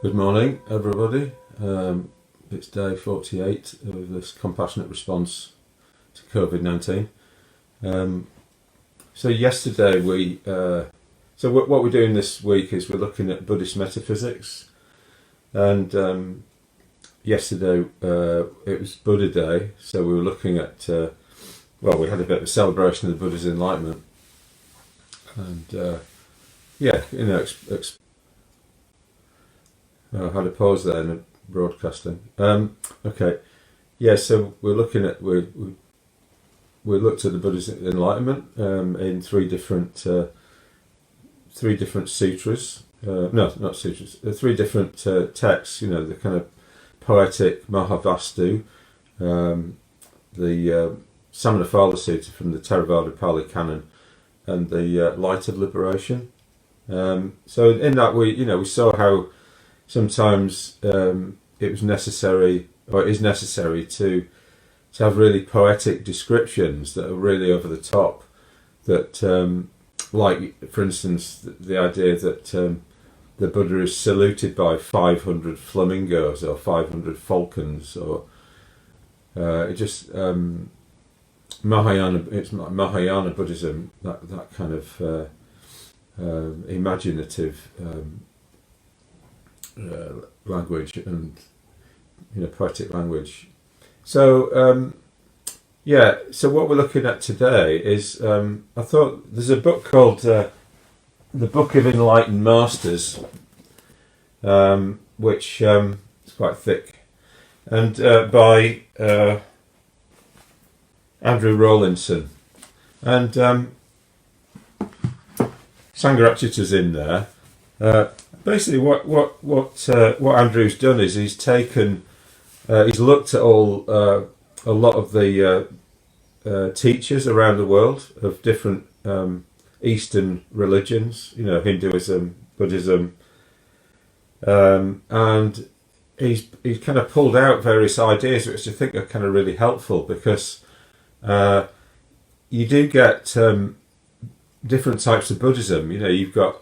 Good morning, everybody. It's day 48 of this compassionate response to COVID-19. So yesterday what we're doing this week is we're looking at Buddhist metaphysics, and yesterday it was Buddha Day, so we were looking at we had a bit of a celebration of the Buddha's enlightenment, and I had a pause there in the broadcasting. So we're looking at we looked at the Buddha's enlightenment in three different sutras. Not sutras. Three different texts. The kind of poetic Mahavastu, the Samanaphala Sutta from the Theravada Pali Canon, and the Light of Liberation. So in that we saw how sometimes it was necessary, or it is necessary, to have really poetic descriptions that are really over the top. That, like for instance, the idea that the Buddha is saluted by 500 flamingos or 500 falcons, or it's Mahayana Buddhism, that kind of imaginative language and poetic language. So what we're looking at today is I thought there's a book called the Book of Enlightened Masters, which is quite thick, and by Andrew Rawlinson, and Sangharakshita's in there. Basically, what Andrew's done is he's looked at a lot of the teachers around the world of different Eastern religions, Hinduism, Buddhism, and he's kind of pulled out various ideas which I think are kind of really helpful, because you do get different types of Buddhism. You've got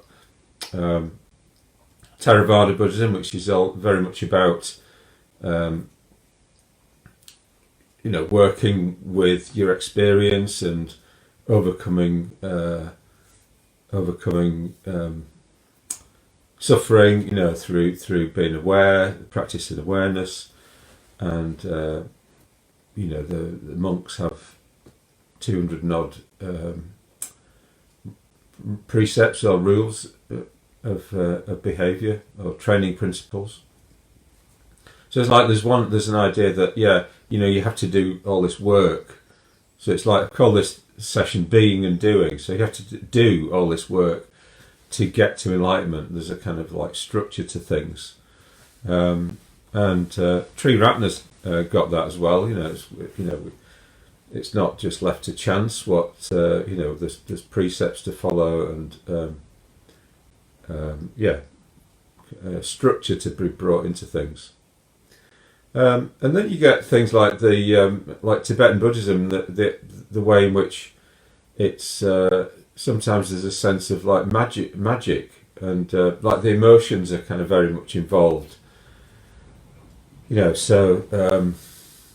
Theravada Buddhism, which is all very much about working with your experience and overcoming suffering, through being aware, practicing awareness, and the monks have 200 and odd precepts or rules of behaviour or training principles. So it's like there's an idea that you have to do all this work. So it's like, I call this session being and doing. So you have to do all this work to get to enlightenment. There's a kind of like structure to things, and Sri Ratna's got that as well. It's not just left to chance. There's precepts to follow, and structure to be brought into things. And then you get things like like Tibetan Buddhism, the way in which it's sometimes there's a sense of like magic, and like the emotions are kind of very much involved.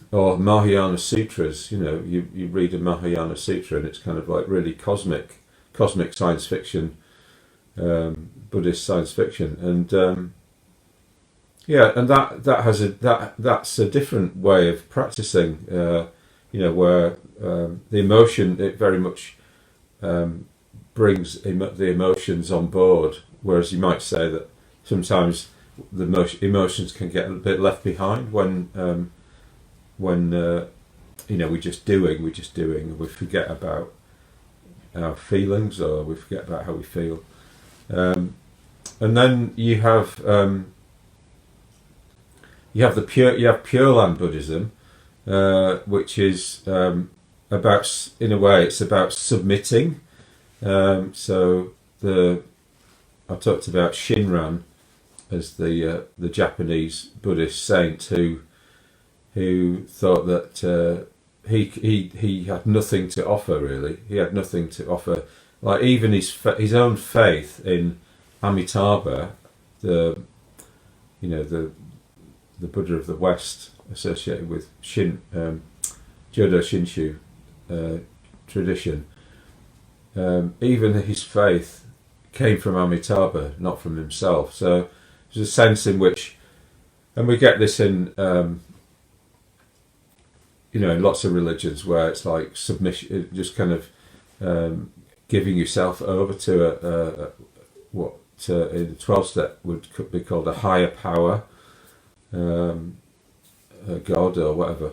Or Mahayana Sutras. You read a Mahayana Sutra and it's kind of like really cosmic science fiction. Buddhist science fiction, and that's a different way of practicing. Where the emotion, it very much brings the emotions on board, whereas you might say that sometimes the emotions can get a bit left behind when we're just doing, and we forget about our feelings, or we forget about how we feel. And then you have Pure Land Buddhism, which is about, in a way, it's about submitting. I talked about Shinran as the Japanese Buddhist saint who thought that he had nothing to offer, really. He had nothing to offer. Like even his own faith in Amitabha, the the Buddha of the West associated with Jodo Shinshu tradition. Even his faith came from Amitabha, not from himself. So there's a sense in which, and we get this in in lots of religions where it's like submission, just kind of giving yourself over to what in the 12-step would be called a higher power, a God or whatever.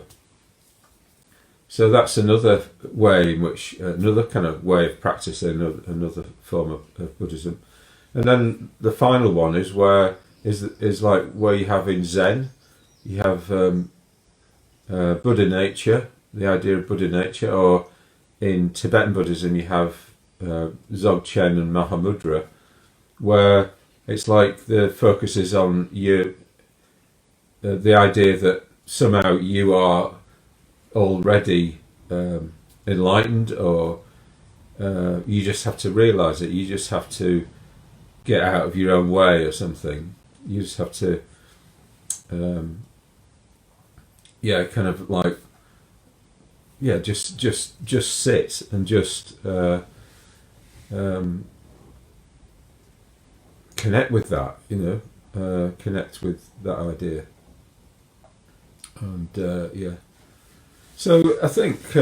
So that's another way in which, another kind of way of practicing another form of Buddhism. And then the final one is where you have in Zen, you have Buddha nature, the idea of Buddha nature, or in Tibetan Buddhism you have Dzogchen and Mahamudra, where it's like the focus is on you, the idea that somehow you are already enlightened, or you just have to realize it. You just have to get out of your own way or something. You just have to kind of like just sit and just connect with that, connect with that idea. And so I think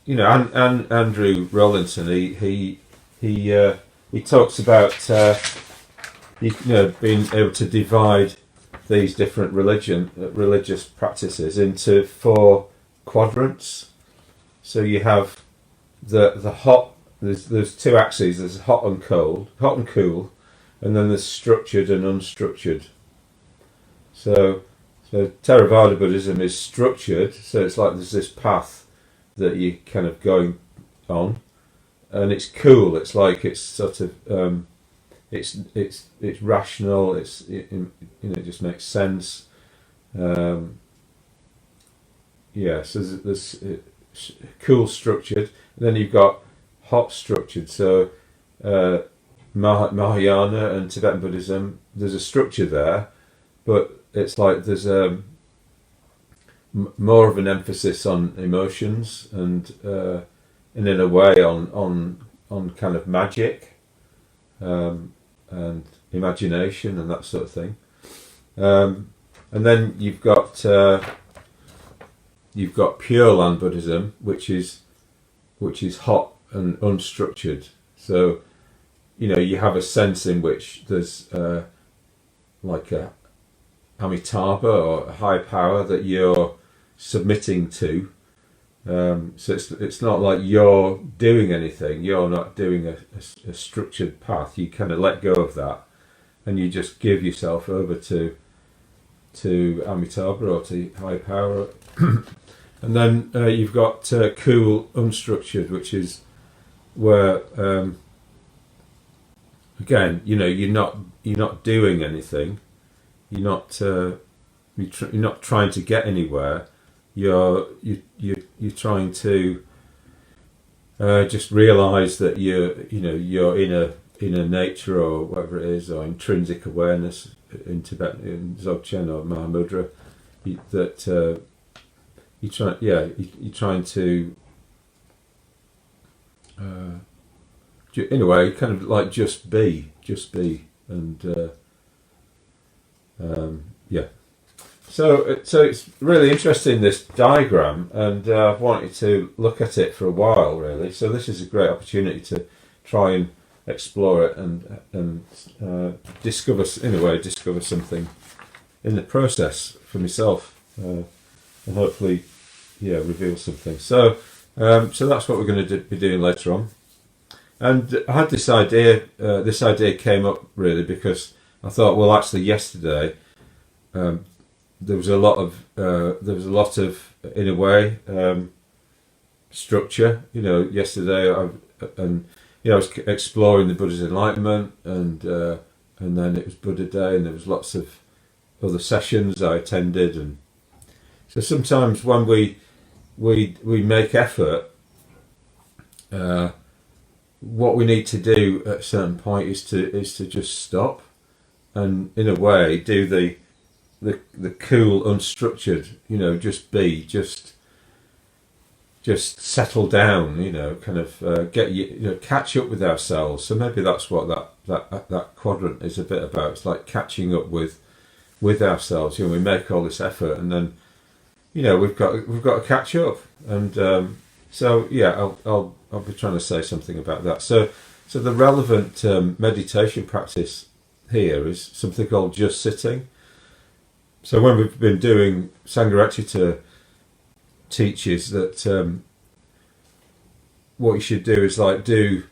Andrew Rawlinson, he talks about being able to divide these different religious practices into 4 quadrants. So you have the hot. There's 2 axes. There's hot and cold, hot and cool, and then there's structured and unstructured. So Theravada Buddhism is structured. So it's like there's this path that you're kind of going on, and it's cool. It's like it's sort of it's rational. It just makes sense. So there's cool structured, and then you've got hot structured. So Mahayana and Tibetan Buddhism, there's a structure there, but it's like there's more of an emphasis on emotions and in a way on kind of magic and imagination and that sort of thing. And then you've got Pure Land Buddhism, which is hot and unstructured. So you have a sense in which there's like a Amitabha or a high power that you're submitting to. So it's not like you're doing anything. You're not doing a structured path. You kind of let go of that, and you just give yourself over to Amitabha or to high power. And then you've got cool unstructured, which is where again, you're not doing anything. You're not trying to get anywhere. You're trying to just realize that you're in a nature or whatever it is, or intrinsic awareness in Tibetan, in Dzogchen or Mahamudra. You're trying to in a way kind of like just be, and So it's really interesting, this diagram, and I've wanted to look at it for a while, really. So this is a great opportunity to try and explore it and discover something in the process for myself, and hopefully, reveal something. So that's what we're going to be doing later on. And I had this idea. This idea came up really because I thought, well, actually, yesterday. There was a lot of in a way structure. Yesterday I was exploring the Buddha's Enlightenment, and then it was Buddha Day, and there was lots of other sessions I attended, and so sometimes when we make effort, what we need to do at a certain point is to just stop and in a way do the cool unstructured, just be, just settle down, kind of get catch up with ourselves. So maybe that's what that quadrant is a bit about. It's like catching up with ourselves. We make all this effort, and then we've got to catch up. And so yeah, I'll be trying to say something about that. So the relevant meditation practice here is something called just sitting. So when we've been doing Sangharakshita teaches that what you should do is like do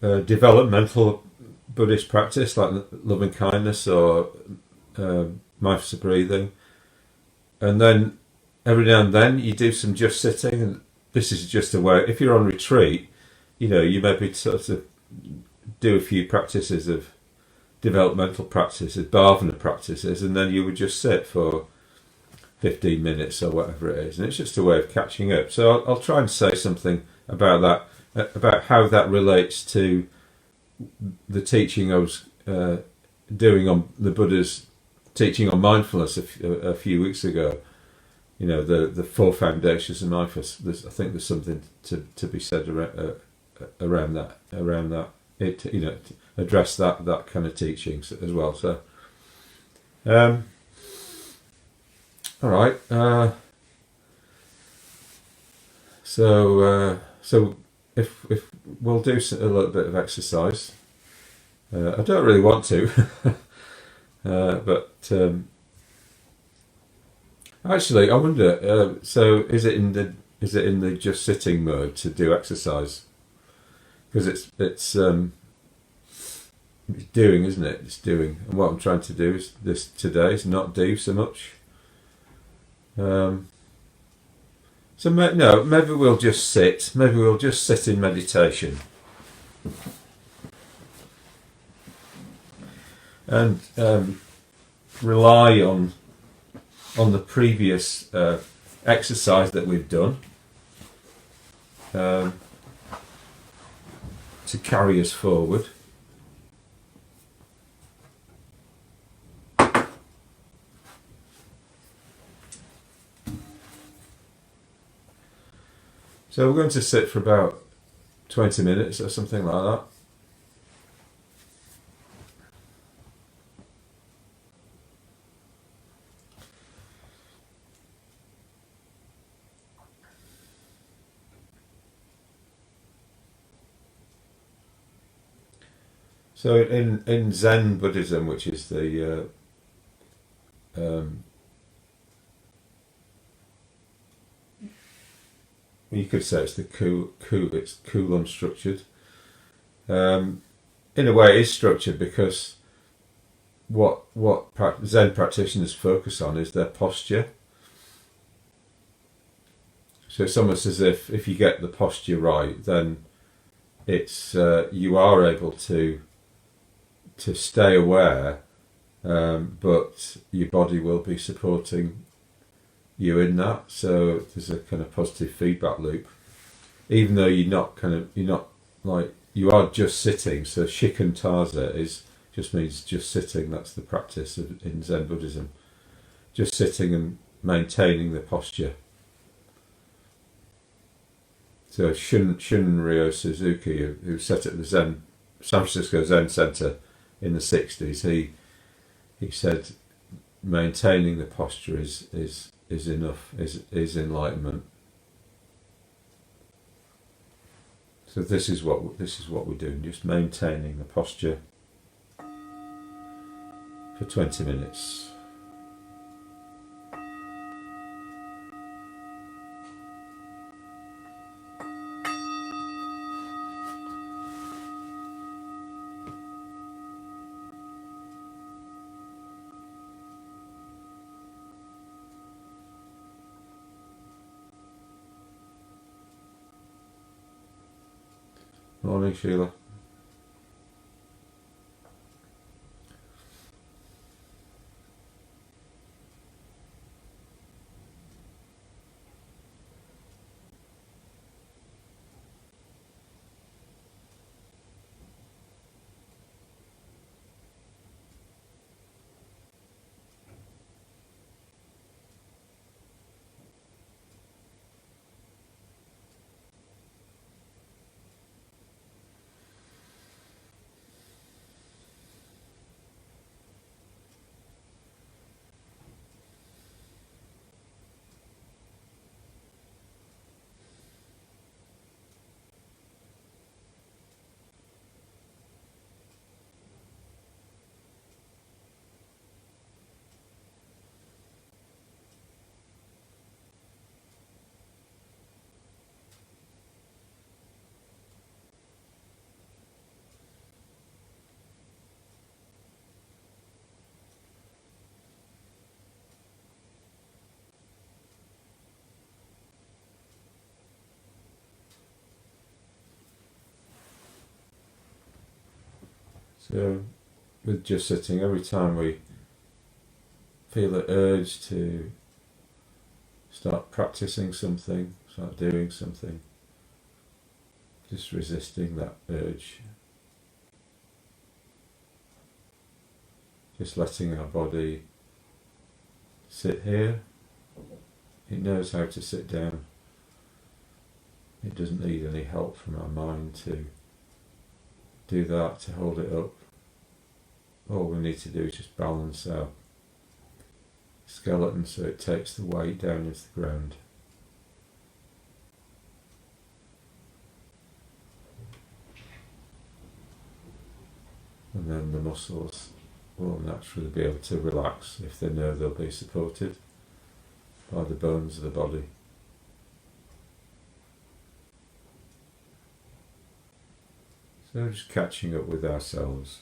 developmental Buddhist practice like loving kindness or mindful breathing, and then every now and then you do some just sitting. And this is just a way, if you're on retreat, you maybe sort of do a few practices of developmental practices, bhavana practices, and then you would just sit for 15 minutes or whatever it is, and it's just a way of catching up. So I'll try and say something about that, about how that relates to the teaching I was doing on the Buddha's teaching on mindfulness a few weeks ago. The Four Foundations of Mindfulness. I think there's something to be said around that. To address that kind of teachings as well. So, all right. So if we'll do a little bit of exercise. I don't really want to, but actually, I wonder. So, is it in the just sitting mode to do exercise? Because it's doing, isn't it? It's doing, and what I'm trying to do is this today is not do so much. So maybe we'll just sit. Maybe we'll just sit in meditation, and rely on the previous exercise that we've done to carry us forward. So we're going to sit for about 20 minutes or something like that. So in Zen Buddhism, which is the you could say it's the cool unstructured. In a way, it is structured because what Zen practitioners focus on is their posture. So it's almost as if you get the posture right, then it's you are able to stay aware, but your body will be supporting you in that. So there's a kind of positive feedback loop, even though you are just sitting. So shikantaza just means just sitting. That's the practice in Zen Buddhism, just sitting and maintaining the posture. So Shunryo Suzuki, who set up the San Francisco Zen Center in the 60s, he said maintaining the posture is enough, is enlightenment. So this is what we're doing, just maintaining the posture for 20 minutes. Morning, Sheila. So with just sitting, every time we feel the urge to start practicing something, start doing something, just resisting that urge. Just letting our body sit here. It knows how to sit down. It doesn't need any help from our mind to do that, to hold it up. All we need to do is just balance our skeleton so it takes the weight down into the ground. And then the muscles will naturally be able to relax if they know they'll be supported by the bones of the body. So just catching up with ourselves.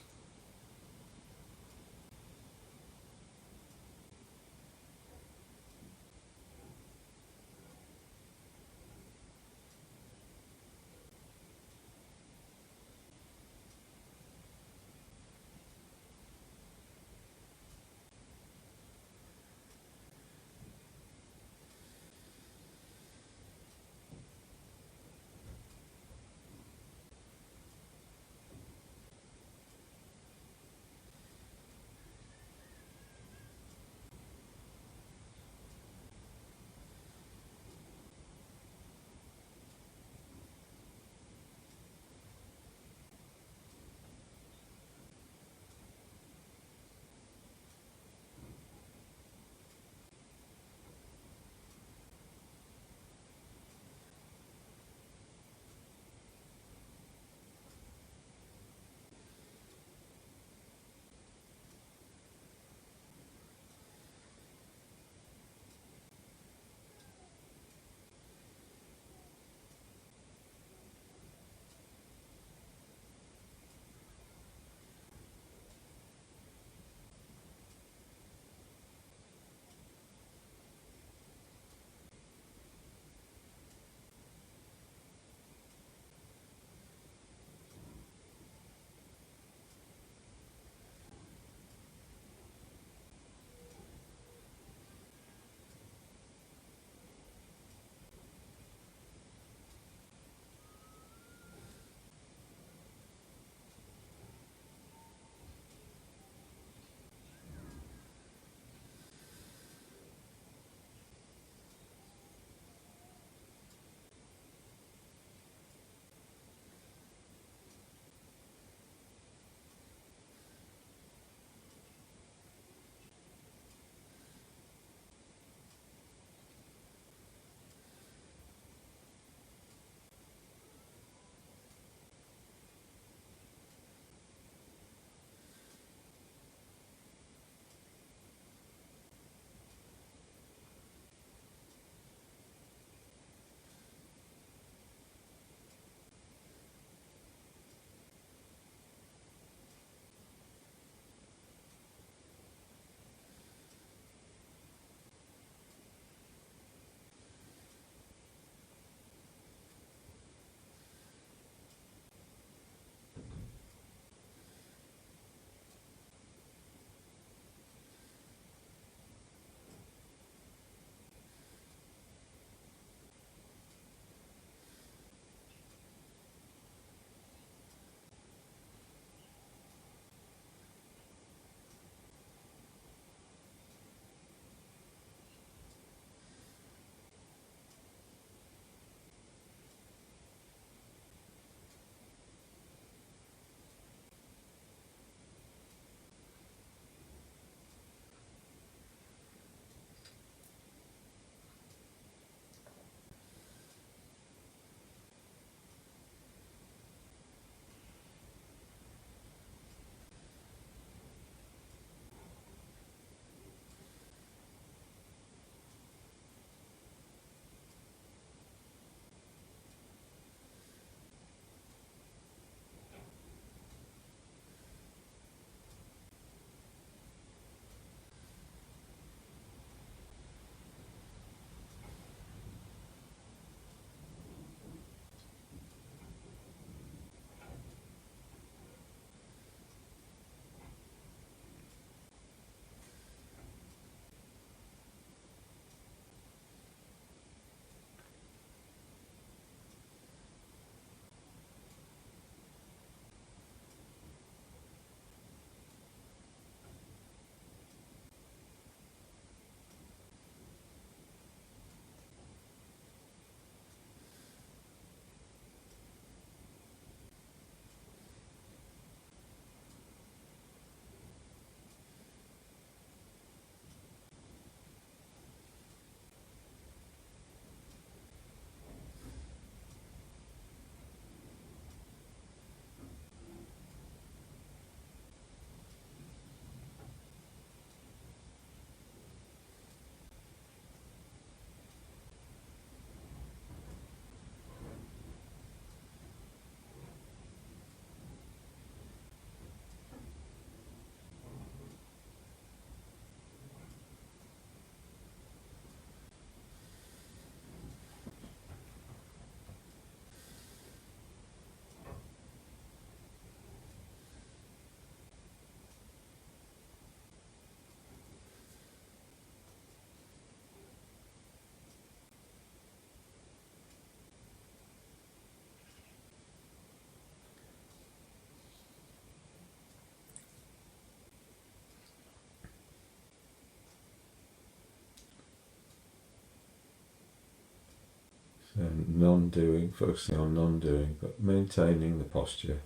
non-doing, focusing on non-doing, but maintaining the posture.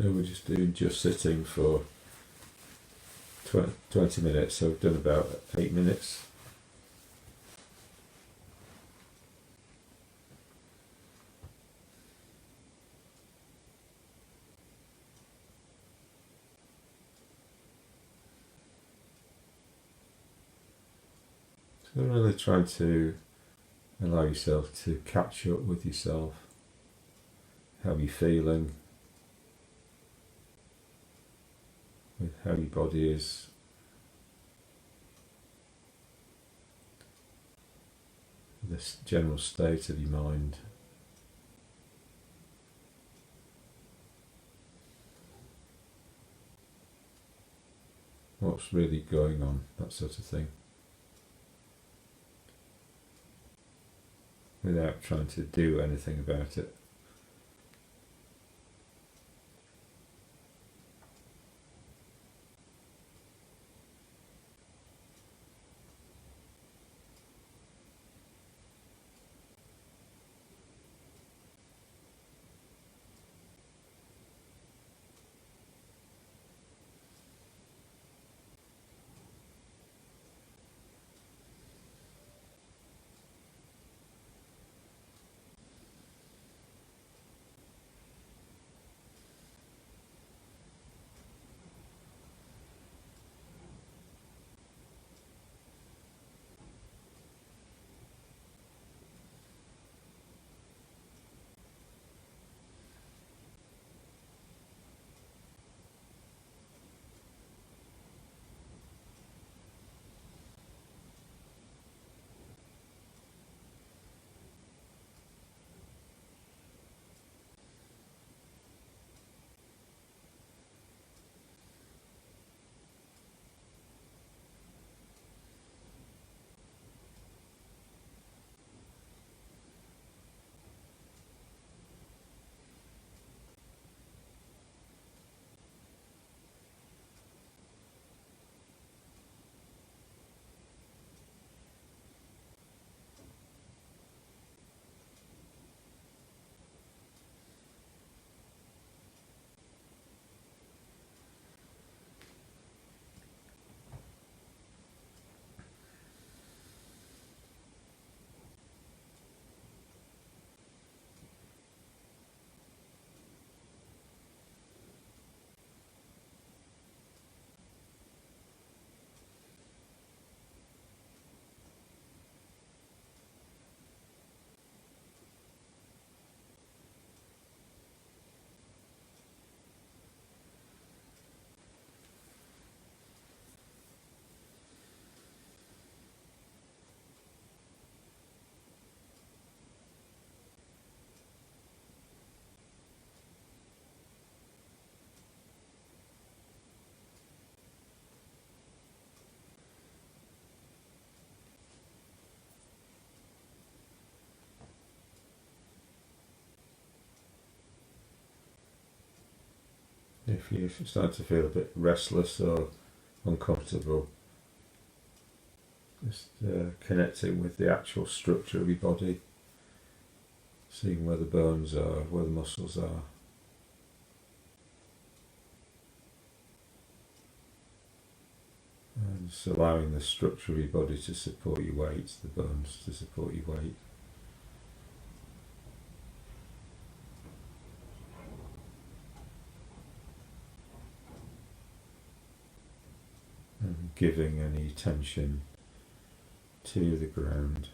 So we're just doing just sitting for 20 minutes, so we've done about 8 minutes. So really trying to allow yourself to catch up with yourself. How are you feeling? With how your body is. This general state of your mind. What's really going on, that sort of thing. Without trying to do anything about it. if you start to feel a bit restless or uncomfortable, just connecting with the actual structure of your body, seeing where the bones are, where the muscles are. And just allowing the structure of your body to support your weight, the bones to support your weight. And giving any tension to the ground.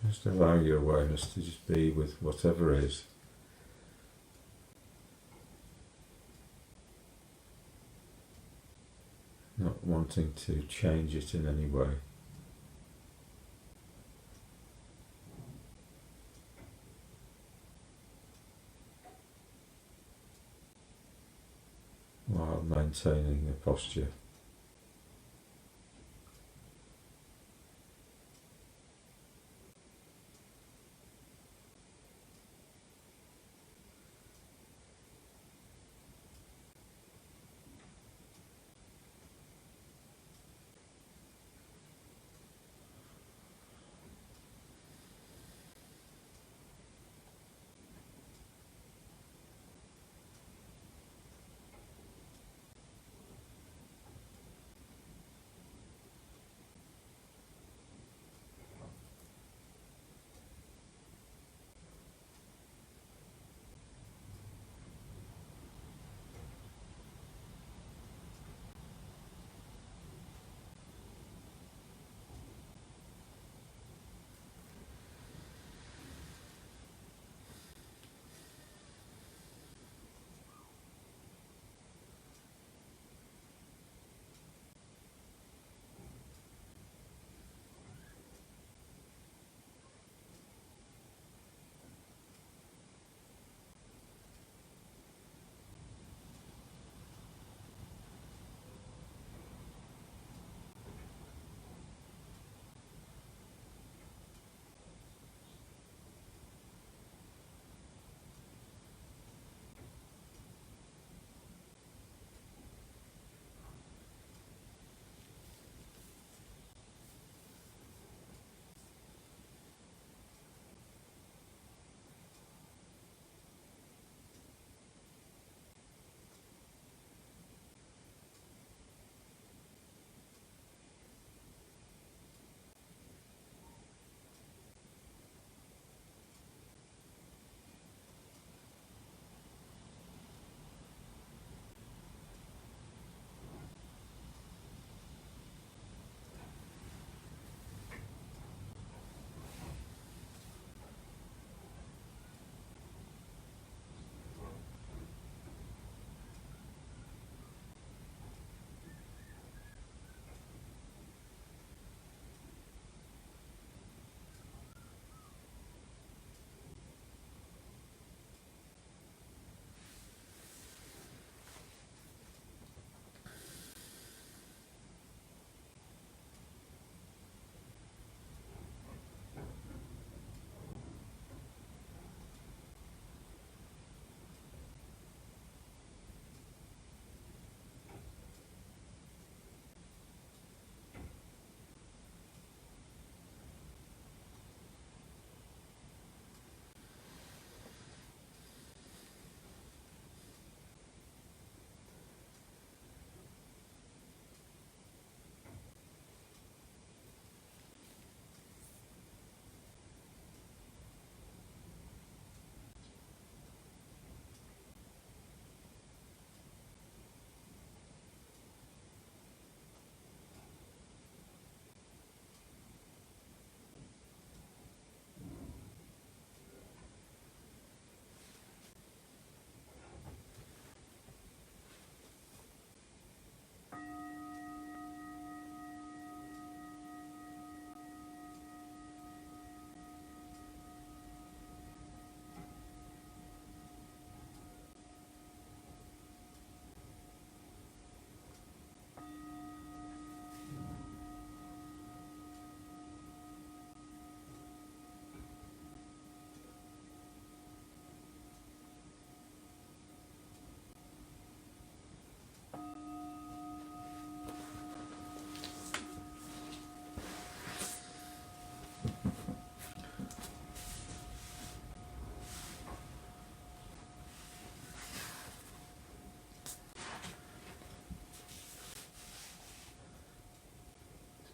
Just allowing your awareness to just be with whatever is. Not wanting to change it in any way. While maintaining the posture.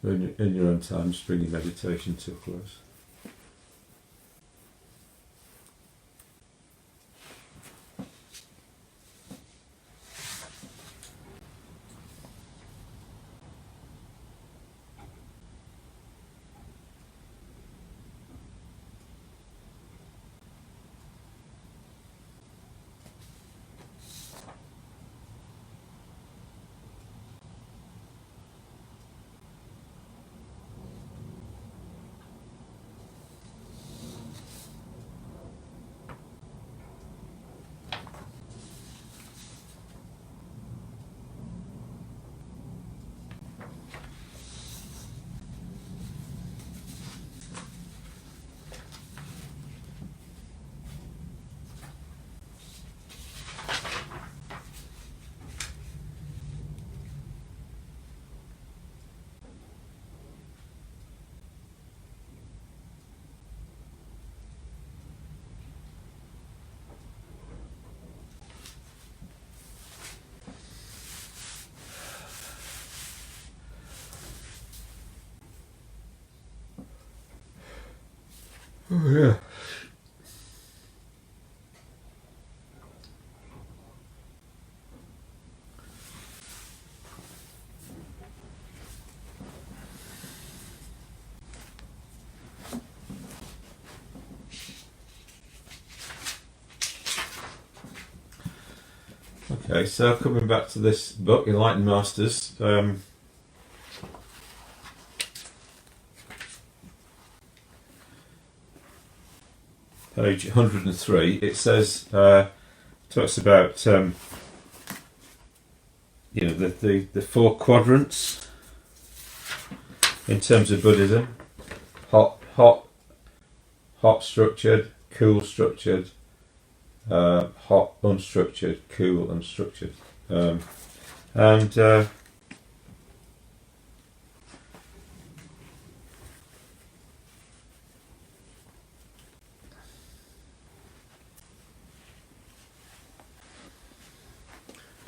in your own time, just bring your meditation to a close. Oh yeah. Okay, so coming back to this book, Enlightened Masters, page 103, it says, talks about the four quadrants in terms of Buddhism: hot structured, cool structured, hot unstructured, cool unstructured, and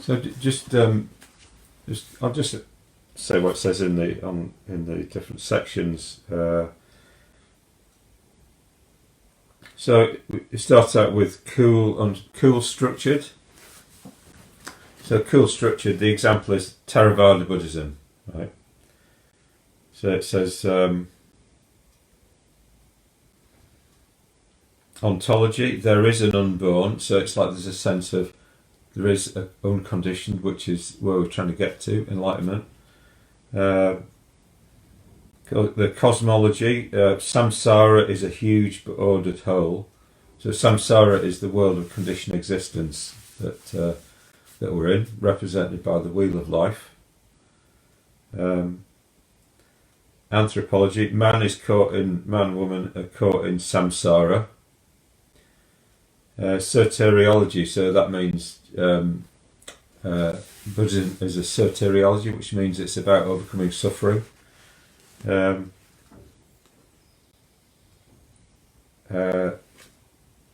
so I'll just say what it says in the different sections. So it starts out with cool structured. So cool structured, the example is Theravada Buddhism, right? So it says ontology, there is an unborn, so it's like there's a sense of there is an unconditioned, which is where we're trying to get to, enlightenment. The cosmology, samsara is a huge but ordered whole. So samsara is the world of conditioned existence that we're in, represented by the wheel of life. Anthropology, man, woman are caught in samsara. Soteriology, so that means Buddhism is a soteriology, which means it's about overcoming suffering.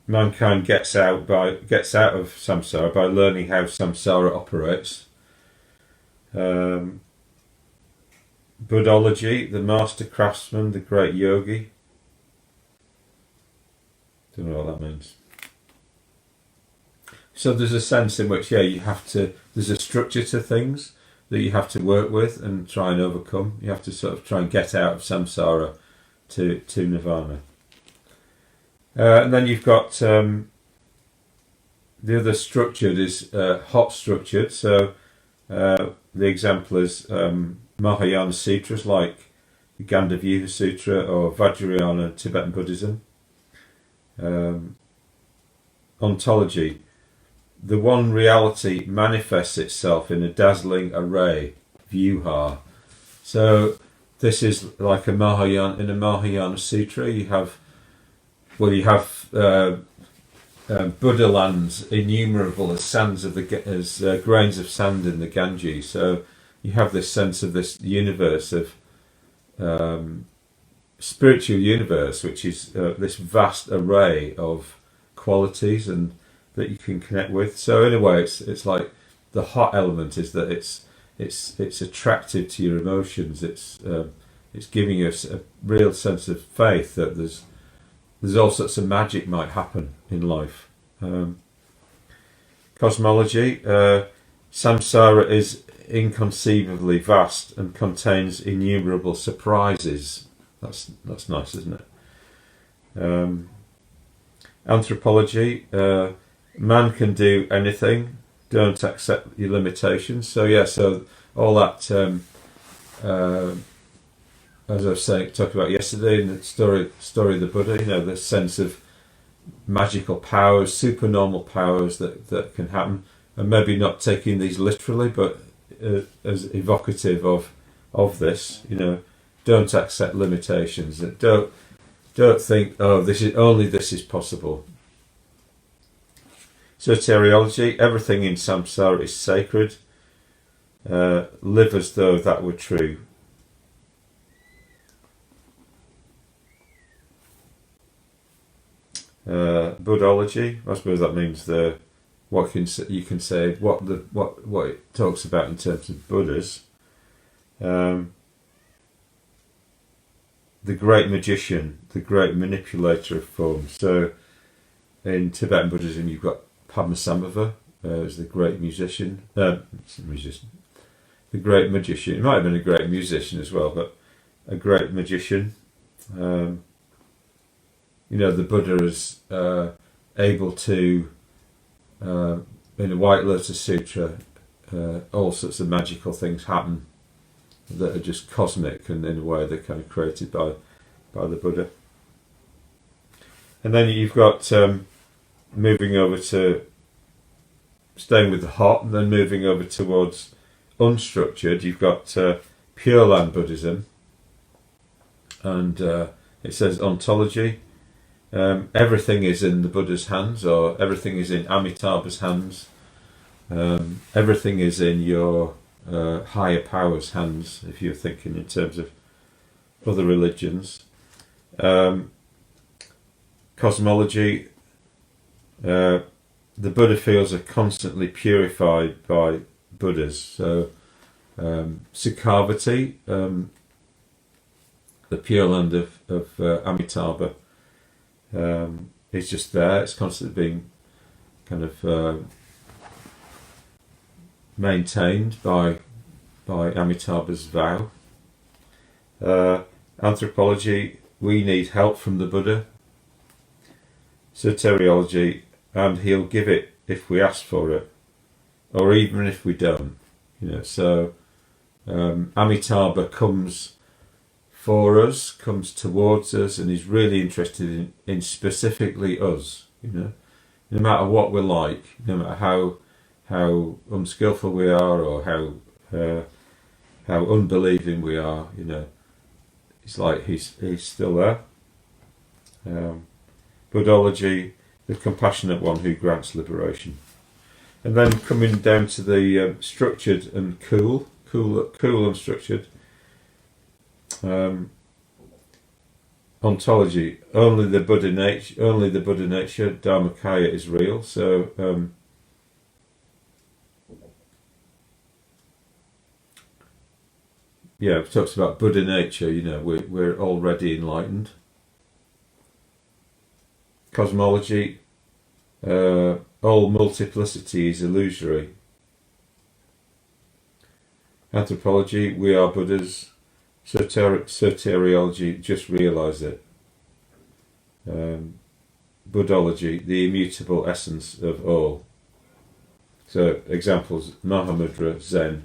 Mankind gets out of samsara by learning how samsara operates. Buddhology, the master craftsman, the great yogi. Don't know what that means. So there's a sense in which, there's a structure to things that you have to work with and try and overcome. You have to sort of try and get out of samsara to nirvana. And then you've got the other structured is hot structured. So the example is Mahayana Sutras like the Gandharva Sutra or Vajrayana Tibetan Buddhism. Ontology. The one reality manifests itself in a dazzling array, vyuha. So this is like in a Mahayana Sutra. You have Buddha lands innumerable as grains of sand in the Ganges. So you have this sense of this universe of spiritual universe, which is this vast array of qualities and that you can connect with. So in a way, it's like the hot element is that it's attractive to your emotions. It's it's giving you a real sense of faith that there's all sorts of magic might happen in life. Cosmology, samsara is inconceivably vast and contains innumerable surprises. That's nice, isn't it? Anthropology, man can do anything, don't accept your limitations. So all that, as I was saying, talked about yesterday in the story of the Buddha, the sense of magical powers, supernormal powers that can happen, and maybe not taking these literally, but as evocative of this. Don't accept limitations. Don't think, this is possible. Soteriology, everything in samsara is sacred. Live as though that were true. Buddhology, I suppose that means what you can say what it talks about in terms of Buddhas. The great magician, the great manipulator of form. So in Tibetan Buddhism, you've got Padmasambhava as the great musician. The great magician. He might have been a great musician as well, but a great magician. The Buddha is able to, in the White Lotus Sutra, all sorts of magical things happen that are just cosmic, and in a way they're kind of created by the Buddha. And then you've got moving over to staying with the hot, and then moving over towards unstructured. You've got Pure Land Buddhism, and it says ontology. Everything is in the Buddha's hands, or everything is in Amitabha's hands. Everything is in your higher power's hands, if you're thinking in terms of other religions. Cosmology, the Buddha feels are constantly purified by Buddhas. So Sukhavati, the Pure Land of Amitabha, is just there. It's constantly being kind of maintained by Amitabha's vow. Anthropology, we need help from the Buddha. Soteriology, and he'll give it if we ask for it, or even if we don't. So Amitabha comes for us, comes towards us, and he's really interested in specifically us. No matter what we're like, no matter how unskillful we are, or how unbelieving we are, it's like he's still there. Buddhology, the compassionate one who grants liberation. And then coming down to the structured and cool unstructured. Ontology, only the Buddha nature, Dharmakaya is real. So it talks about Buddha nature. We're already enlightened. Cosmology, all multiplicity is illusory. Anthropology, we are Buddhas. Soteriology, just realise it. Buddhology, the immutable essence of all. So examples: Mahamudra, Zen,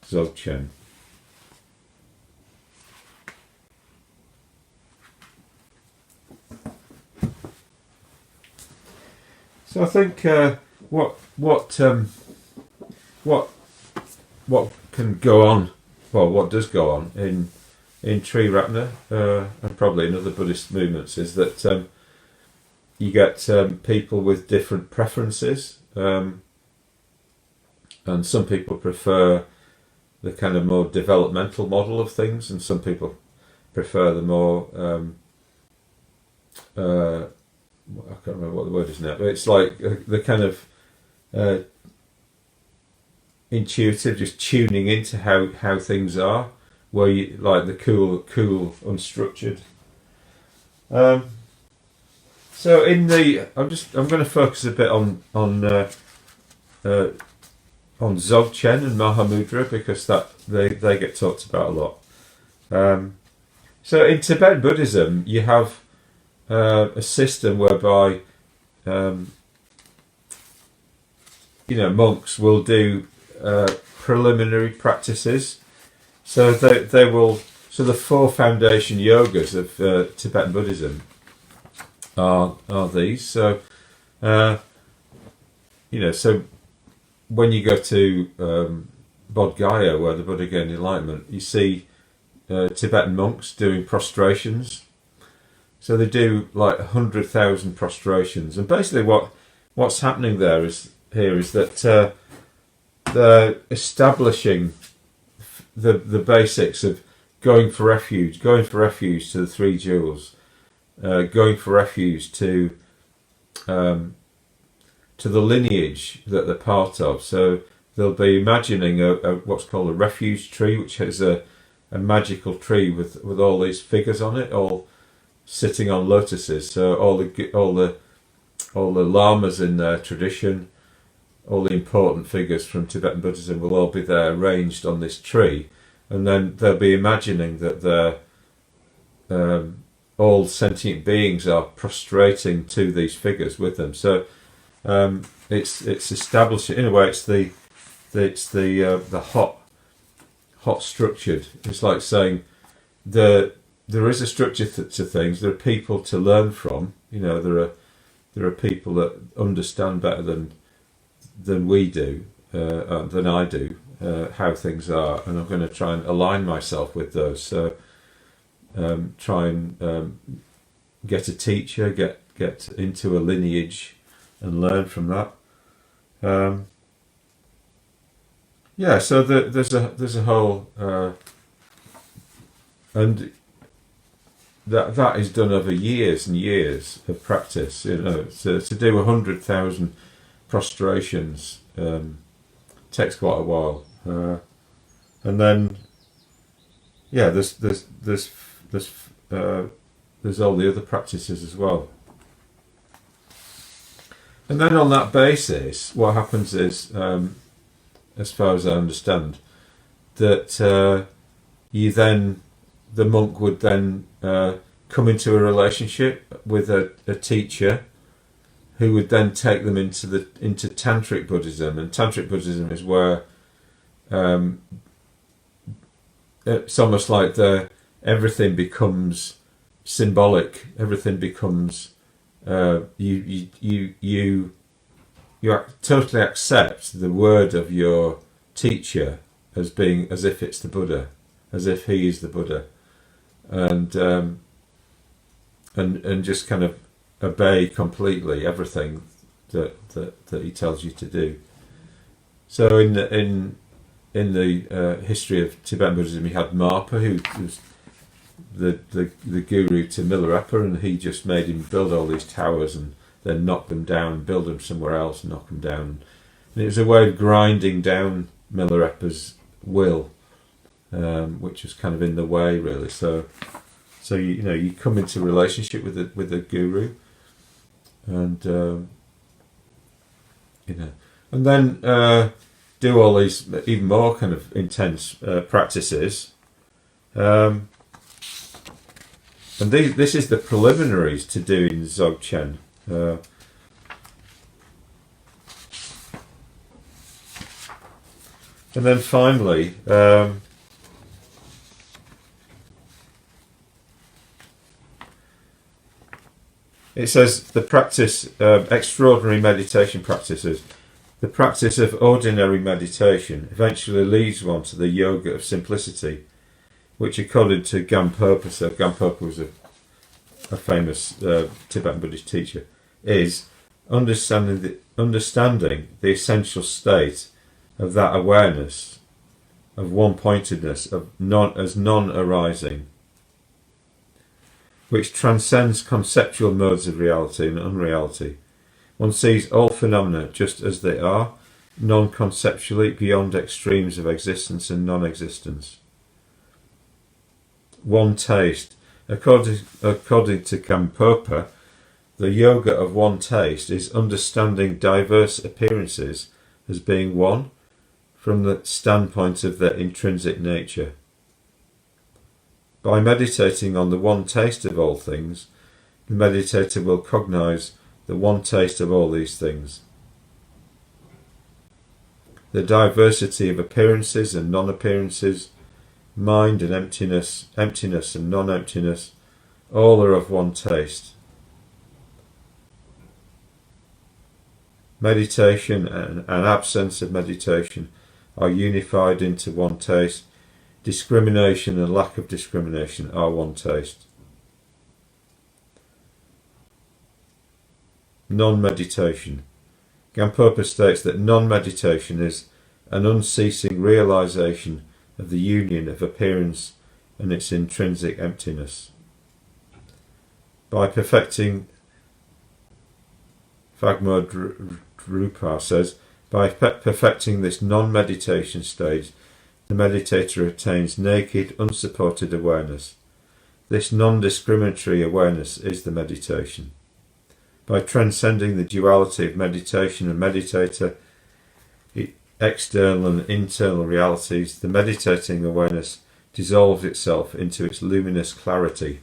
Dzogchen. So I think what can go on, what does go on in Triratna and probably in other Buddhist movements, is that you get people with different preferences, and some people prefer the kind of more developmental model of things, and some people prefer the more I can't remember what the word is now, but it's like the kind of intuitive, just tuning into how things are, where you like the cool unstructured. So in the, I'm going to focus a bit on Dzogchen and Mahamudra, because they get talked about a lot. So in Tibetan Buddhism, you have a system whereby monks will do preliminary practices. So they will. So the four foundation yogas of Tibetan Buddhism are these. So so when you go to Bodh Gaya, where the Buddha gained enlightenment, you see Tibetan monks doing prostrations. So they do like 100,000 prostrations, and basically what's happening there is that they're establishing the basics of going for refuge to the three jewels, going for refuge to the lineage that they're part of. So they'll be imagining what's called a refuge tree, which is a magical tree with all these figures on it, all sitting on lotuses. So all the lamas in their tradition, all the important figures from Tibetan Buddhism will all be there arranged on this tree, and then they'll be imagining that they're all sentient beings are prostrating to these figures with them. So it's establishing, in a way, it's the hot structured. It's like saying there is a structure to things. There are people to learn from. There are people that understand better than we do, than I do, how things are, and I'm going to try and align myself with those. So try and get a teacher, get into a lineage, and learn from that. So there's a whole, and that is done over years and years of practice. So to do 100,000 prostrations takes quite a while, and then there's all the other practices as well. And then on that basis, what happens is, as far as I understand, that the monk would then come into a relationship with a teacher, who would then take them into Tantric Buddhism. And Tantric Buddhism is where it's almost like everything becomes symbolic. Everything becomes you totally accept the word of your teacher as if it's the Buddha, as if he is the Buddha, and just kind of obey completely everything that he tells you to do. So in the history of Tibetan Buddhism, you had Marpa, who was the guru to Milarepa, and he just made him build all these towers and then knock them down, build them somewhere else, knock them down. And it was a way of grinding down Milarepa's will, which was kind of in the way, really. So you come into relationship with the guru, and and then do all these even more kind of intense practices. And this is the preliminaries to doing Dzogchen. And then finally, it says the practice, extraordinary meditation practices. The practice of ordinary meditation eventually leads one to the yoga of simplicity, which, according to Gampopa, so Gampopa was a famous Tibetan Buddhist teacher, is understanding the essential state of that awareness, of one-pointedness, of non-arising, which transcends conceptual modes of reality and unreality. One sees all phenomena just as they are, non-conceptually, beyond extremes of existence and non-existence. one taste. According to Gampopa, the yoga of one taste is understanding diverse appearances as being one from the standpoint of their intrinsic nature. By meditating on the one taste of all things, the meditator will cognize the one taste of all these things. The diversity of appearances and non-appearances, mind and emptiness, emptiness and non-emptiness, all are of one taste. Meditation and absence of meditation are unified into one taste. Discrimination and lack of discrimination are one taste. Non-meditation. Gampopa states that non-meditation is an unceasing realization of the union of appearance and its intrinsic emptiness. By perfecting, Vajrayana says, by perfecting this non-meditation stage, the meditator attains naked, unsupported awareness. This non-discriminatory awareness is the meditation. By transcending the duality of meditation and meditator, external and internal realities, the meditating awareness dissolves itself into its luminous clarity.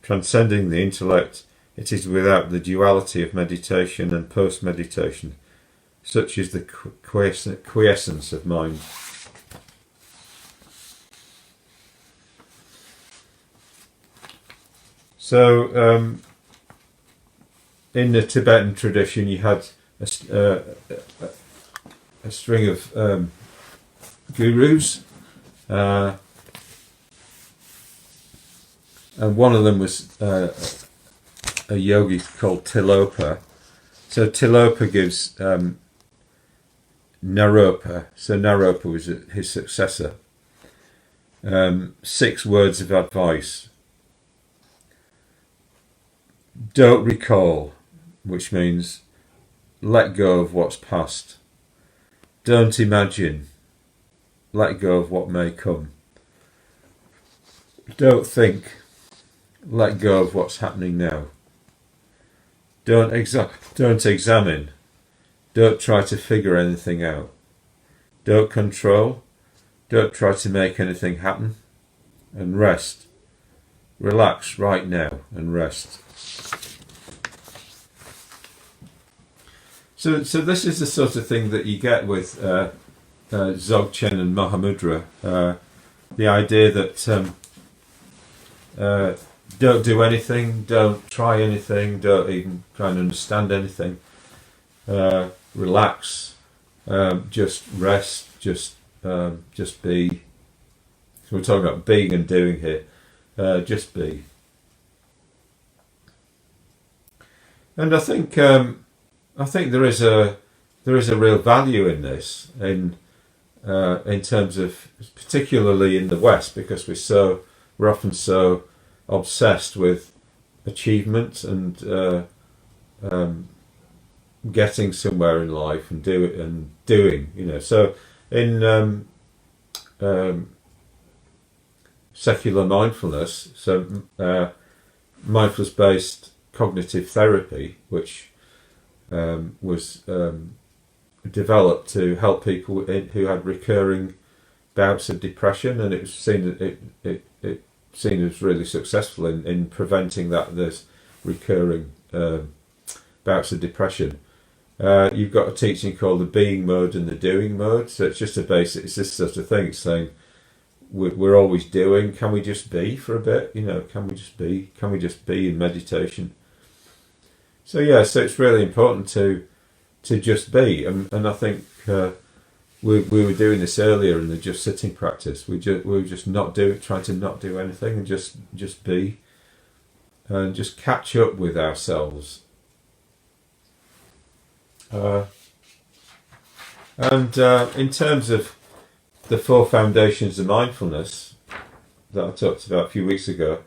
Transcending the intellect, it is without the duality of meditation and post-meditation. Such is the quiescence of mind. So, in the Tibetan tradition, you had a string of gurus, and one of them was a yogi called Tilopa. So Tilopa gives Naropa, so Naropa was his successor, 6 words of advice. Don't recall, which means let go of what's past. Don't imagine, let go of what may come. Don't think, let go of what's happening now. Don't examine, don't try to figure anything out. Don't control, don't try to make anything happen. And rest. Relax right now and rest. So this is the sort of thing that you get with Dzogchen and Mahamudra. The idea that don't do anything, don't try anything, don't even try and understand anything. Relax, just rest, just be. So we're talking about being and doing here. Just be. And I think there is a real value in this, in terms of, particularly in the West, because we're often so obsessed with achievement and getting somewhere in life and doing. So in secular mindfulness, so mindfulness-based cognitive therapy, which was developed to help people who had recurring bouts of depression, and it was seen as really successful in preventing those recurring bouts of depression. You've got a teaching called the being mode and the doing mode. So it's just it's this sort of thing. It's saying we're always doing. Can we just be for a bit? Can we just be? Can we just be in meditation? So it's really important to just be, and I think we were doing this earlier in the just sitting practice. We were just trying to not do anything and just be, and just catch up with ourselves. And in terms of the Four Foundations of Mindfulness that I talked about a few weeks ago,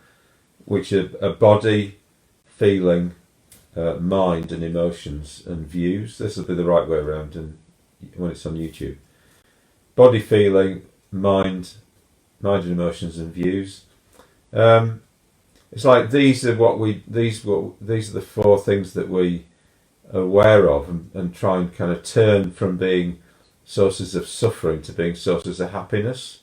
which are body, feeling, mind and emotions and views. This will be the right way around and when it's on YouTube. Body, feeling, mind mind and emotions and views. It's like these are the four things that we are aware of, and try and kind of turn from being sources of suffering to being sources of happiness.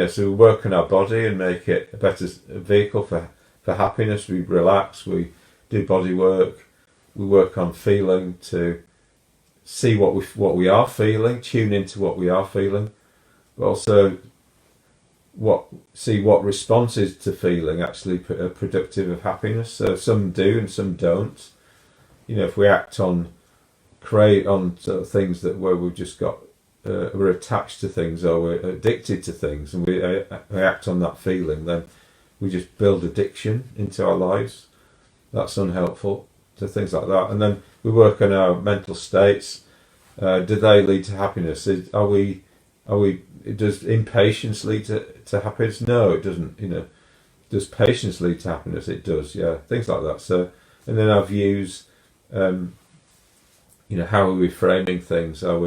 So we work on our body and make it a better vehicle for happiness. We relax, we do body work, we work on feeling to see what we are feeling, tune into what we are feeling, but also see what responses to feeling actually are productive of happiness. So some do and some don't. If we act on sort of things where we've just got we're attached to things, or we're addicted to things, and we act on that feeling, then we just build addiction into our lives. That's unhelpful. So things like that. And then we work on our mental states. Do they lead to happiness? Does impatience lead to happiness? No, it doesn't. Does patience lead to happiness? It does. Yeah, things like that. So, and then our views. How are we framing things? Are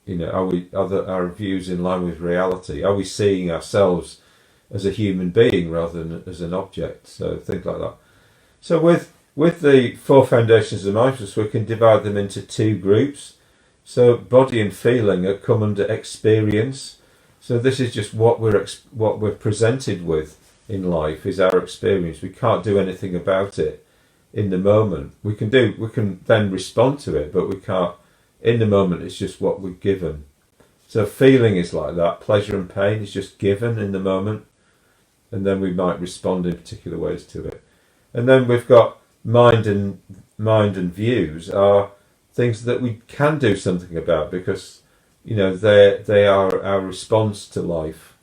our views in line with reality? Are we seeing ourselves as a human being rather than as an object? So things like that. So with the Four Foundations of Mindfulness, we can divide them into two groups. So body and feeling come under experience. So this is just what we're presented with in life is our experience. We can't do anything about it in the moment. We can then respond to it, but we can't. In the moment, it's just what we're given. So feeling is like that. Pleasure and pain is just given in the moment, and then we might respond in particular ways to it. And then we've got mind and views are things that we can do something about, because they are our response to life,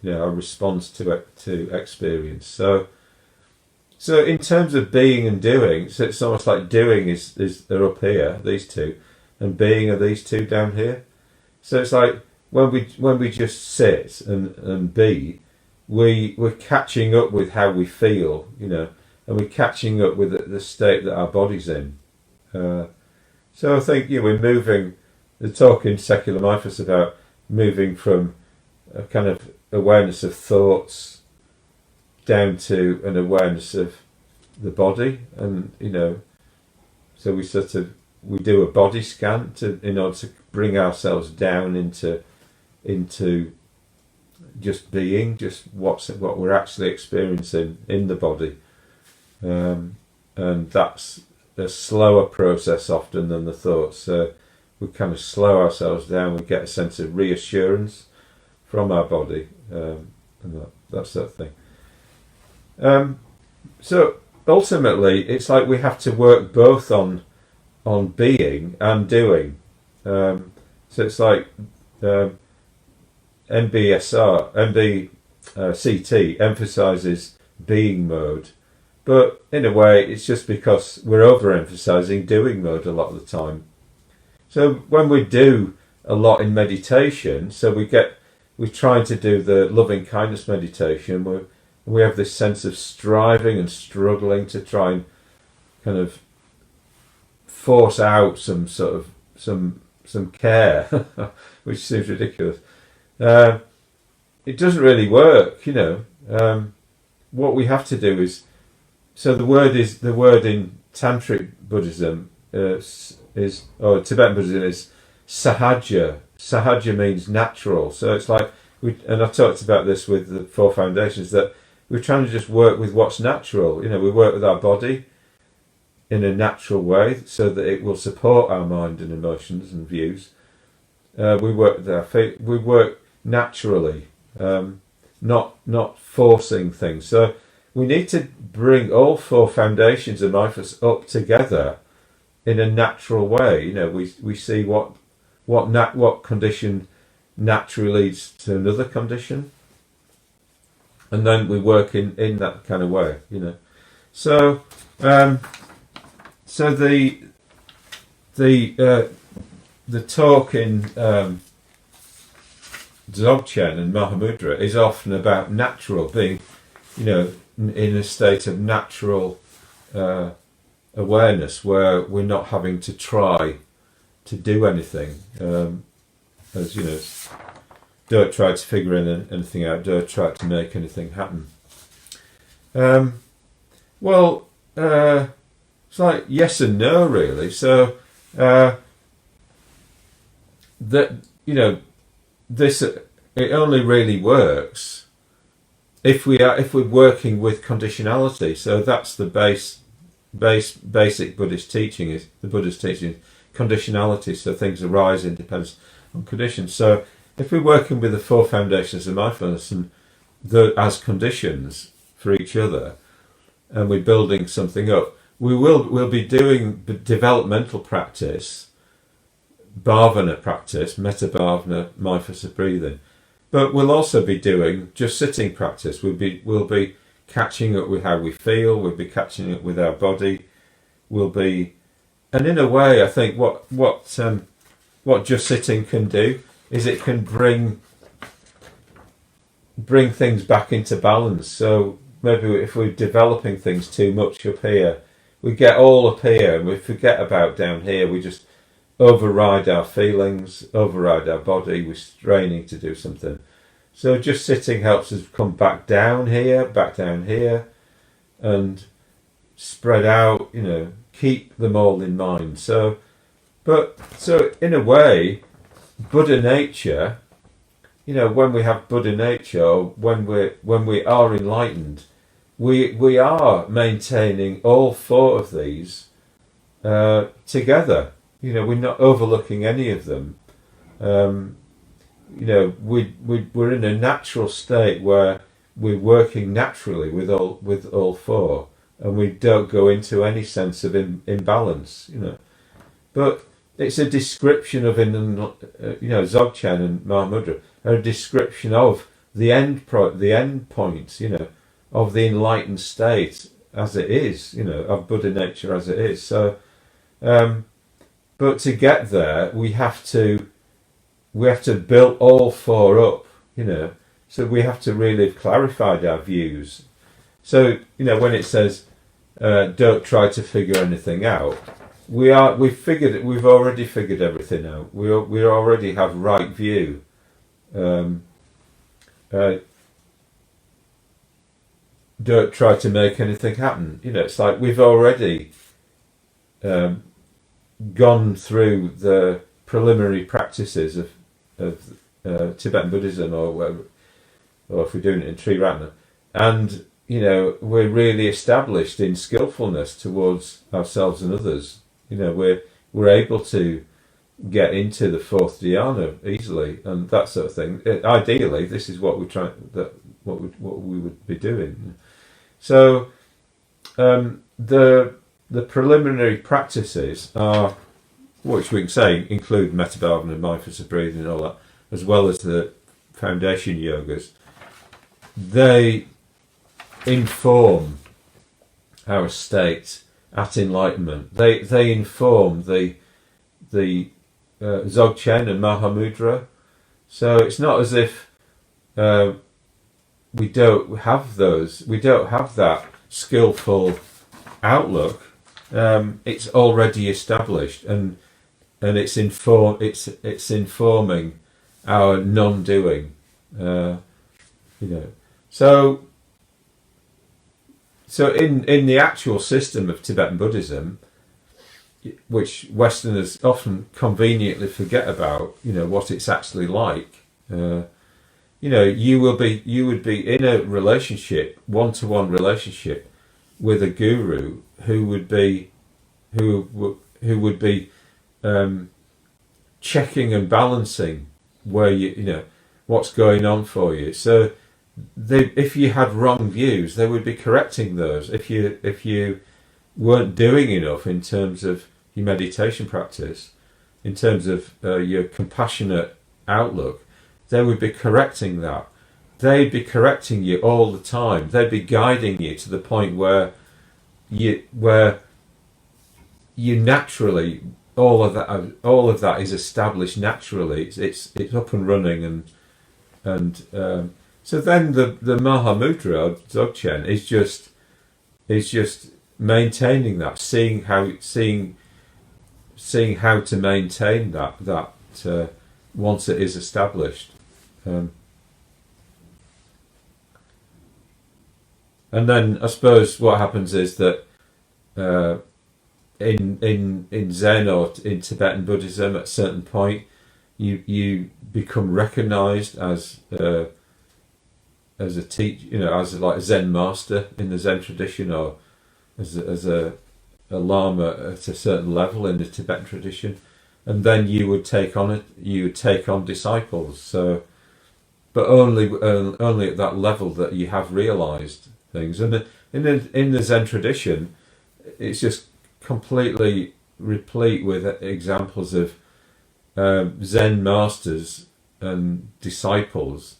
our response to experience. So in terms of being and doing, so it's almost like doing is they're up here, these two, and being are these two down here. So it's like when we just sit and be, we're catching up with how we feel, and we're catching up with the state that our body's in. So I think we're moving. The talk in secular mindfulness about moving from a kind of awareness of thoughts down to an awareness of the body, and so we do a body scan in order to bring ourselves down into just being, just what we're actually experiencing in the body, and that's a slower process often than the thoughts. So we kind of slow ourselves down. We get a sense of reassurance from our body, and that sort of thing. So ultimately, it's like we have to work both on being and doing. So it's like MBCT emphasizes being mode, but in a way, it's just because we're overemphasizing doing mode a lot of the time. So when we do a lot in meditation, so we're trying to do the loving kindness meditation, we have this sense of striving and struggling to try and kind of force out some care, which seems ridiculous. It doesn't really work, What we have to do is, so the word in Tantric Buddhism Tibetan Buddhism is sahaja. Sahaja means natural. So it's like, and I talked about this with the Four Foundations, that we're trying to just work with what's natural. We work with our body in a natural way so that it will support our mind and emotions and views. We work with our feet. We work naturally, not forcing things. So we need to bring all four foundations of mindfulness up together in a natural way. We see what condition naturally leads to another condition, and then we work in that kind of way. So so the talk in Dzogchen and Mahamudra is often about natural being, in a state of natural awareness where we're not having to try to do anything. As don't try to figure anything out, don't try to make anything happen. It's like yes and no, really. So this it only really works if we're working with conditionality. So that's the basic Buddhist teaching. Is the Buddhist teaching conditionality? So things arise in dependence on conditions. So if we're working with the Four Foundations of Mindfulness and as conditions for each other, and we're building something up, we'll be doing developmental practice, bhavana practice, metta bhavana, mindfulness of breathing, but we'll also be doing just sitting practice. We'll be catching up with how we feel. We'll be catching up with our body. And in a way, I think what just sitting can do is it can bring things back into balance. So maybe if we're developing things too much up here, we get all up here and we forget about down here. We just override our feelings, override our body. We're straining to do something. So just sitting helps us come back down here, and spread out, keep them all in mind. So in a way, Buddha nature, when we have Buddha nature, or when we are enlightened, we are maintaining all four of these together. We're not overlooking any of them. We're in a natural state where we're working naturally with all four, and we don't go into any sense of imbalance. But it's a description of Dzogchen and Mahamudra, a description of the end point, of the enlightened state as it is, of Buddha nature as it is. So, but to get there, we have to build all four up, So we have to really have clarified our views. So, when it says, don't try to figure anything out, we've already figured everything out. We already have right view. Don't try to make anything happen. It's like we've already gone through the preliminary practices of Tibetan Buddhism, or if we're doing it in Triratna, and we're really established in skillfulness towards ourselves and others. We're able to get into the fourth dhyana easily, and that sort of thing. Ideally, this is what we would be doing. So the preliminary practices are, which we can say include metta bhavana, mindfulness of breathing, and all that, as well as the foundation yogas. They inform our state at enlightenment. They inform the Dzogchen and Mahamudra. So it's not as if we don't have those. We don't have that skillful outlook. It's already established, and it's informing our non-doing. So in the actual system of Tibetan Buddhism, which Westerners often conveniently forget about, what it's actually like. You would be in a relationship, one-to-one relationship, with a guru who would be checking and balancing where what's going on for you. So if you had wrong views, they would be correcting those. If you weren't doing enough in terms of your meditation practice, in terms of your compassionate outlook, they would be correcting that. They'd be correcting you all the time. They'd be guiding you to the point where you naturally, all of that is established naturally. It's up and running, and so then the Mahamudra or Dzogchen is just maintaining that, seeing how to maintain that once it is established. And then I suppose what happens is that in Zen or in Tibetan Buddhism, at a certain point, you become recognised as a teacher, as like a Zen master in the Zen tradition, or as a lama at a certain level in the Tibetan tradition, and then you would take on disciples. So, but only at that level that you have realised things. And in the Zen tradition, it's just completely replete with examples of Zen masters and disciples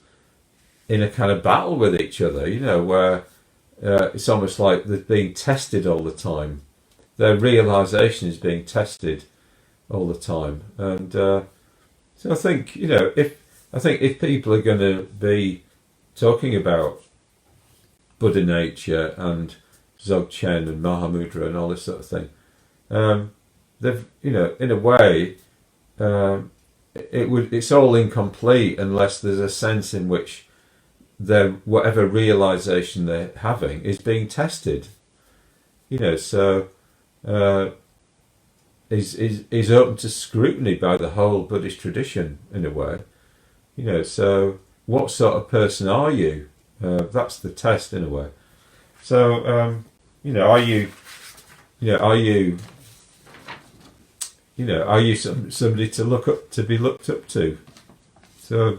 in a kind of battle with each other, where it's almost like they're being tested all the time. Their realization is being tested all the time. And so I think, if people are going to be talking about Buddha nature and Dzogchen and Mahamudra and all this sort of thing, they've, in a way, it's all incomplete unless there's a sense in which their whatever realization they're having is being tested. So is open to scrutiny by the whole Buddhist tradition in a way. So what sort of person are you? That's the test in a way. So are you somebody to be looked up to? So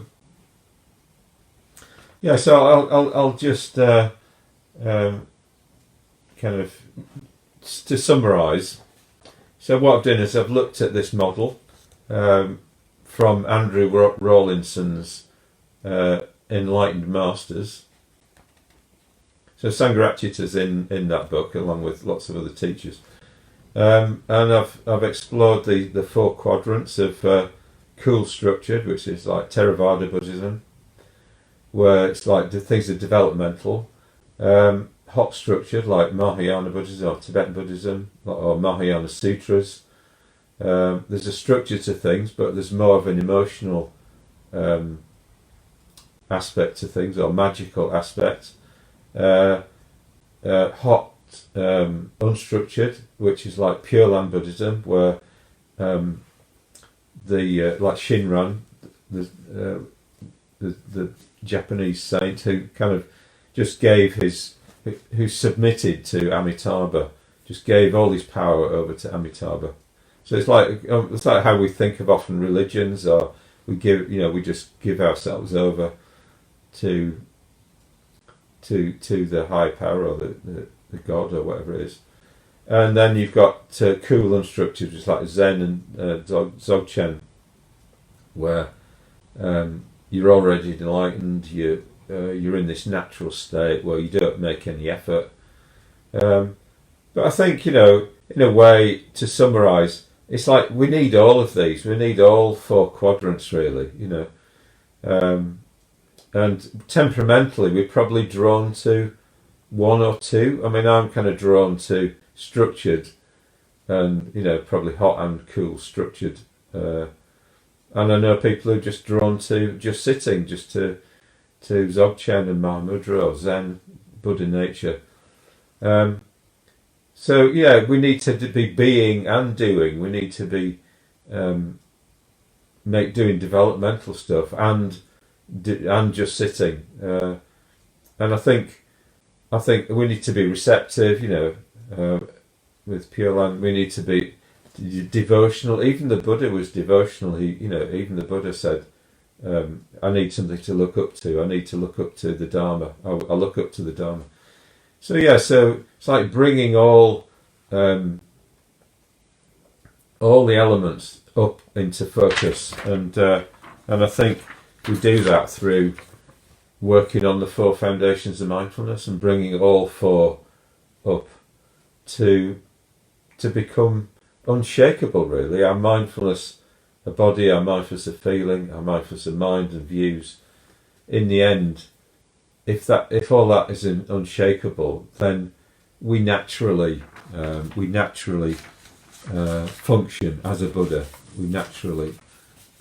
so I'll just kind of to summarise. So what I've done is I've looked at this model from Andrew Rawlinson's Enlightened Masters. So Sangharakshita's in that book, along with lots of other teachers. And I've explored the four quadrants of cool structured, which is like Theravada Buddhism, where it's like the things are developmental. Hot structured, like Mahayana Buddhism or Tibetan Buddhism or Mahayana Sutras. There's a structure to things, but there's more of an emotional aspect to things, or magical aspect. Hot unstructured, which is like Pure Land Buddhism, where like Shinran, the Japanese saint who kind of just who submitted to Amitabha, just gave all his power over to Amitabha. So it's like how we think of often religions, or we just give ourselves over to the high power, or the God, or whatever it is. And then you've got cool unstructured, which is like Zen and Dzogchen, where you're already enlightened, you're in this natural state where you don't make any effort. But I think, in a way, to summarise, it's like we need all of these. We need all four quadrants, really, And temperamentally, we're probably drawn to one or two. I mean, I'm kind of drawn to structured and, probably hot and cool structured. And I know people who are just drawn to just sitting, just to Dzogchen and Mahamudra or Zen, Buddha nature. So we need to be being and doing. We need to be doing developmental stuff and just sitting. And I think we need to be receptive. With Pure Land, we need to be devotional. Even the Buddha was devotional. Even the Buddha said, I need something to look up to. I need to look up to the Dharma. I look up to the Dharma. So it's like bringing all the elements up into focus, and I think we do that through working on the Four Foundations of Mindfulness and bringing all four up to become unshakable. Really, our mindfulness of body, our mindfulness of feeling, our mindfulness of mind and views. In the end, if all that is unshakable, then we naturally function as a Buddha. We naturally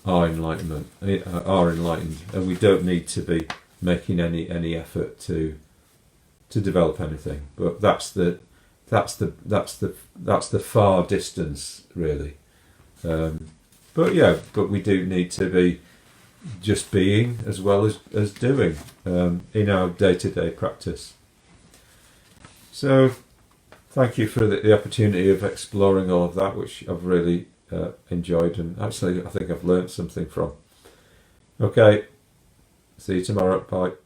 are enlightenment, are enlightened, and we don't need to be making any effort to develop anything. But that's the far distance, really. But we do need to be just being as well as doing in our day-to-day practice. So thank you for the opportunity of exploring all of that, which I've really enjoyed, and actually I think I've learned something from. Okay, see you tomorrow. Bye.